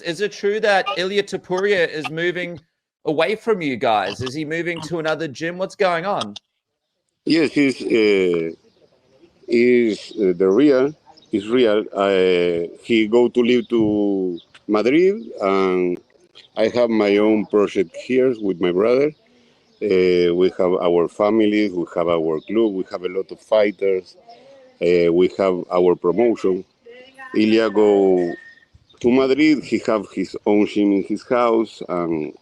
Is it true that Ilia Topuria is moving away from you guys? Is he moving to another gym? What's going on? Yes, is the real is real. He go to live to Madrid, and I have my own project here with my brother. We have our families, we have our club, we have a lot of fighters, we have our promotion. Ilia go to Madrid. He have his own gym in his house, and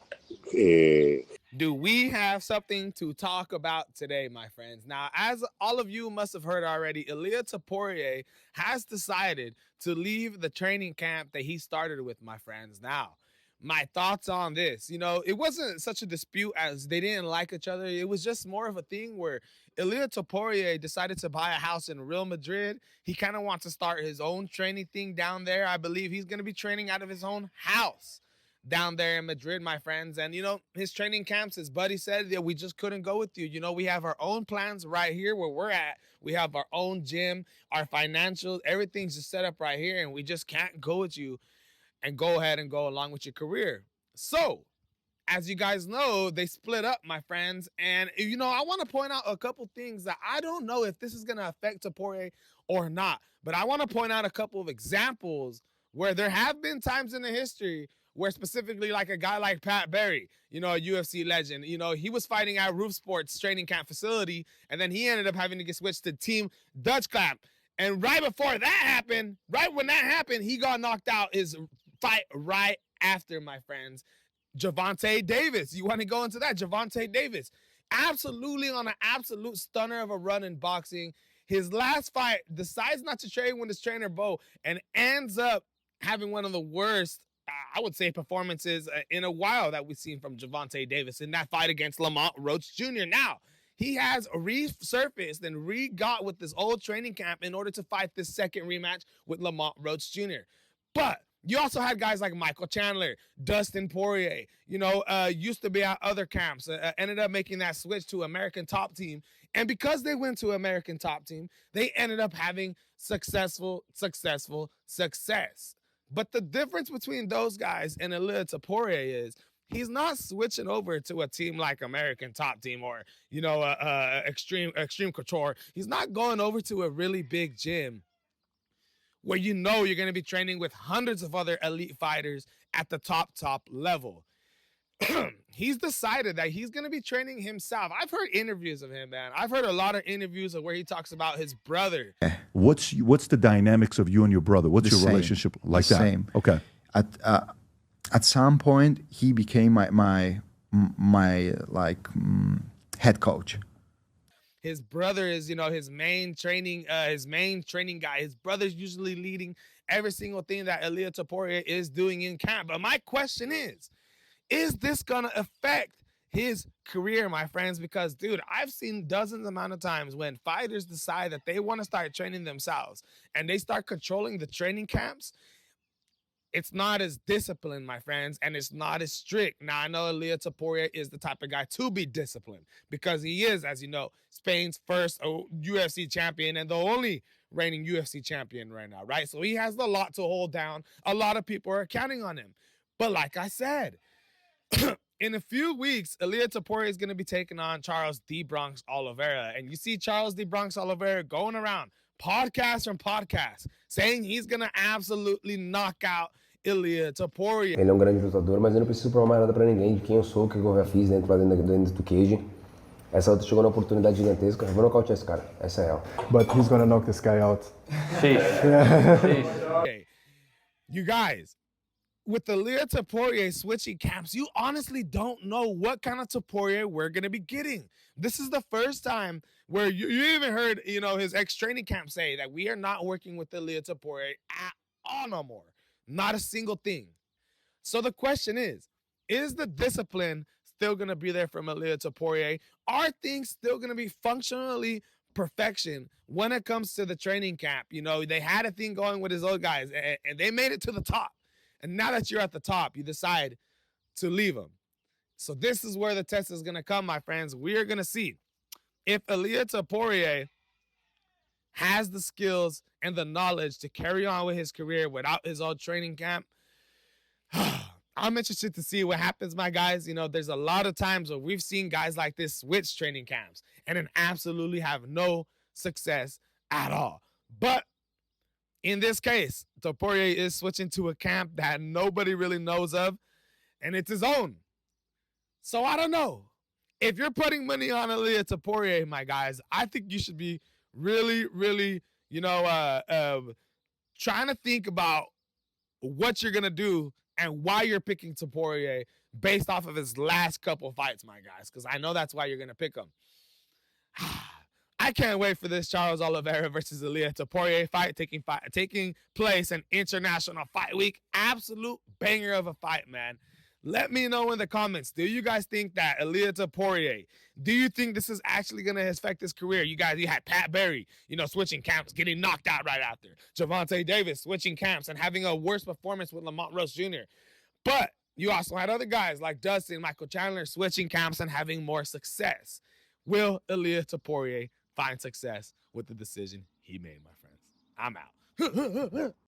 Do we have something to talk about today, my friends? Now, as all of you must have heard already, Ilia Topuria has decided to leave the training camp that he started with, my friends. Now, my thoughts on this, it wasn't such a dispute as they didn't like each other. It was just more of a thing where Ilia Topuria decided to buy a house in Real Madrid. He kind of wants to start his own training thing down there. I believe he's going to be training out of his own house down there in Madrid, my friends. And, his training camps, his buddy said that we just couldn't go with you. We have our own plans right here where we're at. We have our own gym, our financials, everything's just set up right here. And we just can't go with you and go ahead and go along with your career. So, as you guys know, they split up, my friends. And, I want to point out a couple things that I don't know if this is going to affect Topuria or not. But I want to point out a couple of examples where there have been times in the history where specifically like a guy like Pat Barry, a UFC legend, he was fighting at Roof Sports training camp facility, and then he ended up having to get switched to Team Dutch Clap. And right before that happened, right when that happened, he got knocked out his fight right after, my friends. Gervonta Davis. You want to go into that? Gervonta Davis. Absolutely on an absolute stunner of a run in boxing. His last fight decides not to train with his trainer, Bo, and ends up having one of the worst, I would say, performances in a while that we've seen from Gervonta Davis in that fight against Lamont Roach Jr. Now, he has resurfaced and re-got with this old training camp in order to fight this second rematch with Lamont Roach Jr. But you also had guys like Michael Chandler, Dustin Poirier, used to be at other camps, ended up making that switch to American Top Team. And because they went to American Top Team, they ended up having successful success. But the difference between those guys and Ilia Topuria is he's not switching over to a team like American Top Team or, Extreme Couture. He's not going over to a really big gym where you're going to be training with hundreds of other elite fighters at the top level. He's decided that he's going to be training himself. I've heard interviews of him, man. I've heard a lot of interviews of where he talks about his brother. What's the dynamics of you and your brother? What's your relationship like that? Same. Okay. At some point, he became my head coach. His brother is, his main training guy. His brother's usually leading every single thing that Ilia Topuria is doing in camp. But my question is this gonna affect his career, my friends? Because, dude, I've seen dozens amount of times when fighters decide that they want to start training themselves and they start controlling the training camps. It's not as disciplined, my friends, and it's not as strict. Now, I know Ilia Topuria is the type of guy to be disciplined because he is, as you know, Spain's first UFC champion and the only reigning UFC champion right now, right? So he has a lot to hold down. A lot of people are counting on him. But like I said, in a few weeks, Ilia Topuria is going to be taking on Charles D. Bronx Oliveira. And you see Charles D. Bronx Oliveira going around podcast from podcast saying he's going to absolutely knock out Ilia Topuria. Ele é um grande lutador, mas eu não preciso provar mais nada pra ninguém de quem eu sou, o que eu já fiz dentro do cage. Essa outra chegou na oportunidade gigantesca. Eu vou nocautear esse cara. Essa é ela. But he's gonna knock this guy out. Okay. You guys, with Ilia Topuria switching camps, you honestly don't know what kind of Topuria we're going to be getting. This is the first time where you even heard, his ex-training camp say that we are not working with Ilia Topuria at all no more. Not a single thing. So the question is the discipline still going to be there from Ilia Topuria? Are things still going to be functionally perfection when it comes to the training camp? They had a thing going with his old guys, and they made it to the top. And now that you're at the top, you decide to leave them. So this is where the test is going to come, my friends. We are going to see if Ilia Topuria has the skills and the knowledge to carry on with his career without his old training camp. I'm interested to see what happens, my guys. You know, there's a lot of times where we've seen guys like this switch training camps and then absolutely have no success at all. But in this case, Topuria is switching to a camp that nobody really knows of, and it's his own. So I don't know. If you're putting money on Ilia Topuria, my guys, I think you should be really, really, trying to think about what you're going to do and why you're picking Topuria based off of his last couple fights, my guys, because I know that's why you're going to pick him. I can't wait for this Charles Oliveira versus Ilia Topuria fight taking place in International Fight Week. Absolute banger of a fight, man. Let me know in the comments. Do you guys think that Ilia Topuria, do you think this is actually going to affect his career? You had Pat Barry, switching camps, getting knocked out right after. Gervonta Davis switching camps and having a worse performance with Lamont Rose Jr. But you also had other guys like Dustin, Michael Chandler switching camps and having more success. Will Ilia Topuria find success with the decision he made, my friends? I'm out.